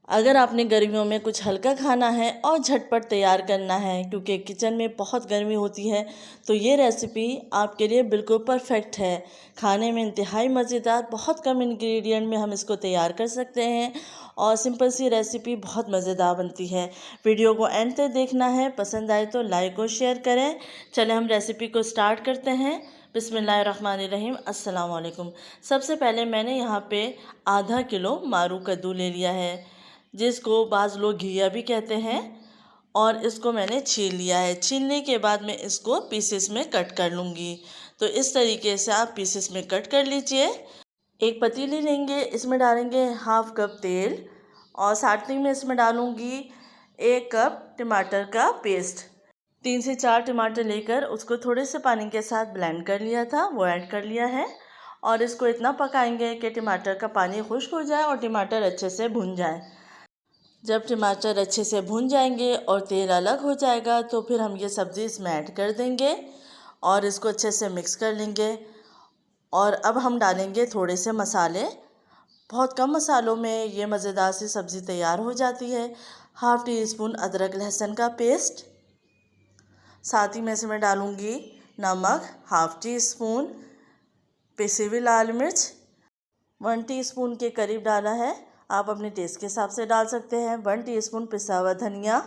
अगर आपने गर्मियों में कुछ हल्का खाना है और झटपट तैयार करना है क्योंकि किचन में बहुत गर्मी होती है, तो ये रेसिपी आपके लिए बिल्कुल परफेक्ट है। खाने में इंतहाई मज़ेदार, बहुत कम इंग्रेडिएंट में हम इसको तैयार कर सकते हैं और सिंपल सी रेसिपी बहुत मज़ेदार बनती है। वीडियो को एंड तक देखना है, पसंद आए तो लाइक और शेयर करें। चलें हम रेसिपी को स्टार्ट करते हैं। बिस्मिल्लाहिर्रहमानिर्रहीम, अस्सलाम वालेकुम। सबसे पहले मैंने यहाँ पे आधा किलो मारू कद्दू ले लिया है, जिसको बाज़ लोग घिया भी कहते हैं, और इसको मैंने छील लिया है। छीलने के बाद मैं इसको पीसेस में कट कर लूँगी। तो इस तरीके से आप पीसेस में कट कर लीजिए। एक पतीली लेंगे, इसमें डालेंगे हाफ़ कप तेल और साथ में इसमें डालूँगी 1 कप टमाटर का पेस्ट। 3 से 4 टमाटर लेकर उसको थोड़े से पानी के साथ ब्लेंड कर लिया था, वो ऐड कर लिया है। और इसको इतना पकाएंगे कि टमाटर का पानी खुश्क हो जाए और टमाटर अच्छे से भुन जाए। जब टमाटर अच्छे से भुन जाएंगे और तेल अलग हो जाएगा तो फिर हम ये सब्ज़ी इसमें ऐड कर देंगे और इसको अच्छे से मिक्स कर लेंगे। और अब हम डालेंगे थोड़े से मसाले। बहुत कम मसालों में ये मज़ेदार सी सब्ज़ी तैयार हो जाती है। हाफ़ टी स्पून अदरक लहसुन का पेस्ट, साथ ही मैं इसमें डालूँगी नमक, हाफ़ टी स्पून पिसी हुई लाल मिर्च, 1 टीस्पून के करीब डाला है, आप अपने टेस्ट के हिसाब से डाल सकते हैं। 1 टीस्पून पिसा हुआ धनिया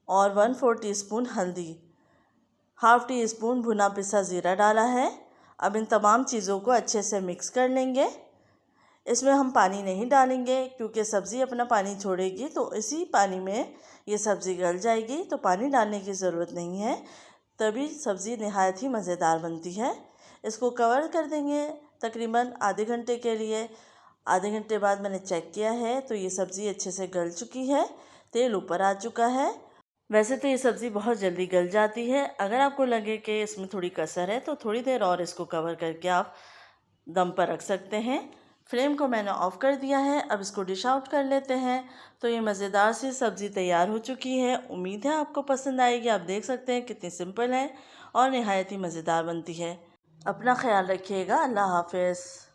और 1/4 टीस्पून हल्दी, हाफ़ टी स्पून भुना पिसा ज़ीरा डाला है। अब इन तमाम चीज़ों को अच्छे से मिक्स कर लेंगे। इसमें हम पानी नहीं डालेंगे क्योंकि सब्ज़ी अपना पानी छोड़ेगी, तो इसी पानी में ये सब्ज़ी गल जाएगी, तो पानी डालने की ज़रूरत नहीं है। तभी सब्ज़ी नहायत ही मज़ेदार बनती है। इसको कवर कर देंगे तकरीबन आधे घंटे के लिए। आधे घंटे बाद मैंने चेक किया है तो ये सब्ज़ी अच्छे से गल चुकी है, तेल ऊपर आ चुका है। वैसे तो ये सब्ज़ी बहुत जल्दी गल जाती है। अगर आपको लगे कि इसमें थोड़ी कसर है तो थोड़ी देर और इसको कवर करके आप दम पर रख सकते हैं। फ्लेम को मैंने ऑफ़ कर दिया है। अब इसको डिश आउट कर लेते हैं। तो ये मज़ेदार सी सब्ज़ी तैयार हो चुकी है। उम्मीद है आपको पसंद आएगी। आप देख सकते हैं कितनी सिंपल है और नहायत ही मज़ेदार बनती है। अपना ख्याल रखिएगा। अल्लाह हाफ़िज़।